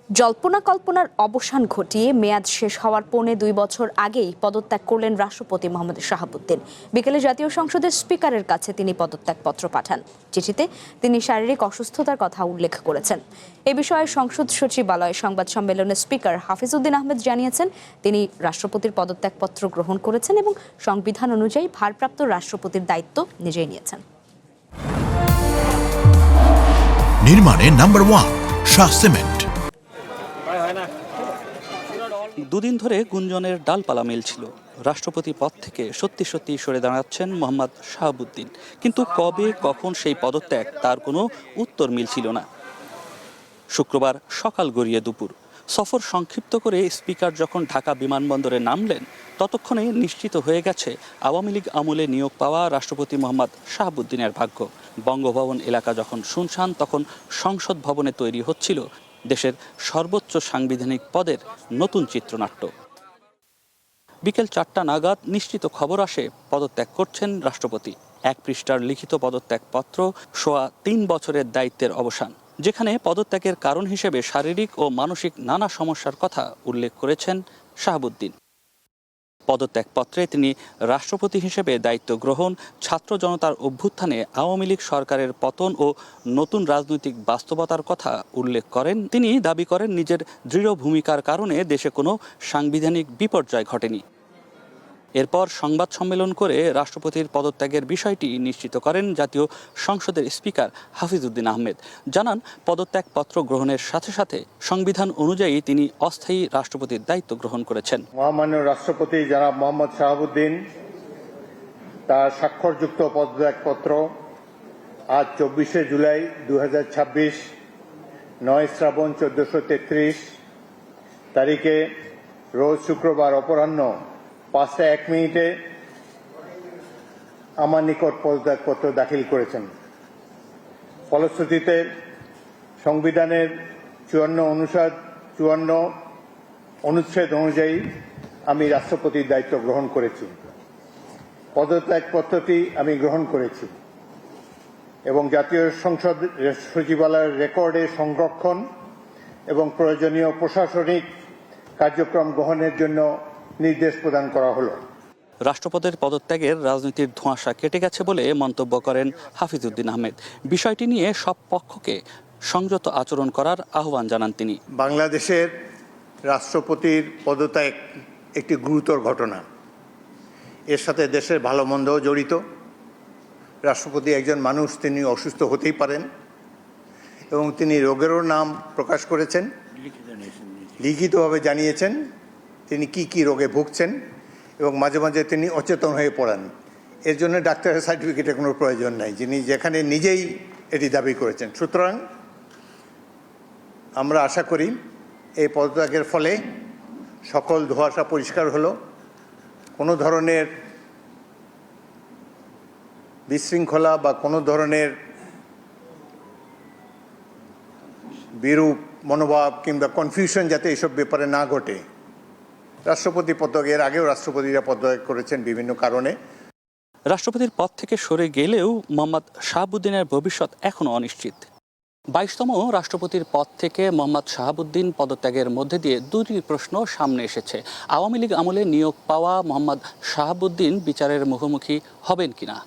জল্পনা কল্পনার অবসান ঘটিয়ে মেয়াদ শেষ হওয়ার ২.৫ বছর আগেই পদত্যাগ করলেন রাষ্ট্রপতি মোহাম্মদ শাহাবুদ্দিন। বিকেলে জাতীয় সংসদের স্পিকারের কাছে তিনি পদত্যাগপত্র পাঠান। চিঠিতে তিনি শারীরিক অসুস্থতার কথা উল্লেখ করেছেন। এ বিষয়ে সংসদ সচিবালয়ে সংবাদ সম্মেলনে স্পিকার হাফিজউদ্দিন আহমেদ জানিয়েছেন, তিনি রাষ্ট্রপতির পদত্যাগপত্র গ্রহণ করেছেন এবং সংবিধান অনুযায়ী ভারপ্রাপ্ত রাষ্ট্রপতির দায়িত্ব নিজেই নিয়েছেন। নির্মাণে নাম্বার 1 শাহ সিমেন্ট। দুদিন ধরে গুঞ্জনের ডালপালা মেলছিল। রাষ্ট্রপতি পদ থেকে সত্যি সরে দাঁড়াচ্ছেন মোহাম্মদ শাহাবুদ্দিন, কিন্তু কবে কখন সেই পদত্যাগ তার কোনো উত্তর মিলছিল না। শুক্রবার সকাল গড়িয়ে দুপুর সফর সংক্ষিপ্ত করে স্পিকার যখন ঢাকা বিমানবন্দরে নামলেন, ততক্ষণে নিশ্চিত হয়ে গেছে আওয়ামী লীগ আমলে নিয়োগ পাওয়া রাষ্ট্রপতি মোহাম্মদ শাহাবুদ্দিনের ভাগ্য। বঙ্গভবন এলাকা যখন শুনশান, তখন সংসদ ভবনে তৈরি হচ্ছিল দেশের সর্বোচ্চ সাংবিধানিক পদের নতুন চিত্রনাট্য। বিকেল ৪টা নাগাদ নিশ্চিত খবর আসে পদত্যাগ করছেন রাষ্ট্রপতি। ১ পৃষ্ঠার লিখিত পদত্যাগপত্র, সোয়া ৩ বছরের দায়িত্বের অবসান, যেখানে পদত্যাগের কারণ হিসেবে শারীরিক ও মানসিক নানা সমস্যার কথা উল্লেখ করেছেন শাহাবুদ্দিন। পদত্যাগপত্রে তিনি রাষ্ট্রপতি হিসেবে দায়িত্ব গ্রহণ, ছাত্র জনতার অভ্যুত্থানে আওয়ামী লীগ সরকারের পতন ও নতুন রাজনৈতিক বাস্তবতার কথা উল্লেখ করেন। তিনি দাবি করেন, নিজের দৃঢ় ভূমিকার কারণে দেশে কোনো সাংবিধানিক বিপর্যয় ঘটেনি। এরপর সংবাদ সম্মেলন করে রাষ্ট্রপতির পদত্যাগের বিষয়টি নিশ্চিত করেন জাতীয় সংসদের স্পিকার হাফিজউদ্দিন আহমেদ। জানান, পদত্যাগপত্র গ্রহণের সাথে সাথে সংবিধান অনুযায়ী তিনি অস্থায়ী রাষ্ট্রপতির দায়িত্ব গ্রহণ করেছেন। মহামান্য রাষ্ট্রপতি জনাব মোহাম্মদ শাহাবুদ্দিন তার স্বাক্ষরযুক্ত পদত্যাগপত্র আজ ২৪শে জুলাই ২০২৬ ৯ শ্রাবণ ১৪৩৩ তারিখে রোজ শুক্রবার অপরাহ্ন ৫টা ১ মিনিটে আমার নিকট পদত্যাগপত্র দাখিল করেছেন। ফলশ্রুতিতে সংবিধানের ৫৪ অনুচ্ছেদ অনুযায়ী আমি রাষ্ট্রপতির দায়িত্ব গ্রহণ করেছি। পদত্যাগপত্রটি আমি গ্রহণ করেছি এবং জাতীয় সংসদ সচিবালয়ের রেকর্ডে সংরক্ষণ এবং প্রয়োজনীয় প্রশাসনিক কার্যক্রম গ্রহণের জন্য নির্দেশ প্রদান করা হলো। রাষ্ট্রপতির পদত্যাগের রাজনীতির ধোঁয়াশা কেটে গেছে বলে মন্তব্য করেন হাফিজউদ্দিন আহমেদ। বিষয়টি নিয়ে সব পক্ষকে সংযত আচরণ করার আহ্বান জানান তিনি। বাংলাদেশের রাষ্ট্রপতির পদত্যাগ একটি গুরুতর ঘটনা। এর সাথে দেশের ভালো মন্দও জড়িত। রাষ্ট্রপতি একজন মানুষ, তিনি অসুস্থ হতেই পারেন এবং তিনি রোগেরও নাম প্রকাশ করেছেন, লিখিতভাবে জানিয়েছেন তিনি কি রোগে ভুগছেন এবং মাঝে মাঝে তিনি অচেতন হয়ে পড়েন। এর জন্য ডাক্তারের সার্টিফিকেটের কোনো প্রয়োজন নাই, যিনি যেখানে নিজেই এটি দাবি করেছেন। সুতরাং আমরা আশা করি এই পদত্যাগের ফলে সকল ধোঁয়াশা পরিষ্কার হলো। কোনো ধরনের বিশৃঙ্খলা বা কোনো ধরনের বিরূপ মনোভাব কিংবা কনফিউশন যাতে এইসব ব্যাপারে না ঘটে। রাষ্ট্রপতি পদত্যাগের আগেও রাষ্ট্রপতিরা পদত্যাগ করেছেন বিভিন্ন কারণে। রাষ্ট্রপতির পদ থেকে সরে গেলেও মোহাম্মদ শাহাবুদ্দিনের ভবিষ্যৎ এখনও অনিশ্চিত। ২২তম রাষ্ট্রপতির পদ থেকে মোহাম্মদ শাহাবুদ্দিন পদত্যাগের মধ্যে দিয়ে দুটি প্রশ্ন সামনে এসেছে। আওয়ামী লীগ আমলে নিয়োগ পাওয়া মোহাম্মদ শাহাবুদ্দিন বিচারের মুখোমুখি হবেন কিনা।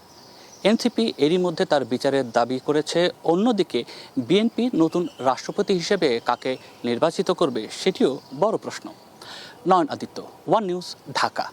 এনসিপি এরই মধ্যে তার বিচারের দাবি করেছে। অন্যদিকে বিএনপি নতুন রাষ্ট্রপতি হিসেবে কাকে নির্বাচিত করবে, সেটিও বড় প্রশ্ন। নয়ন আদিত্য, ওয়ান নিউজ, ঢাকা।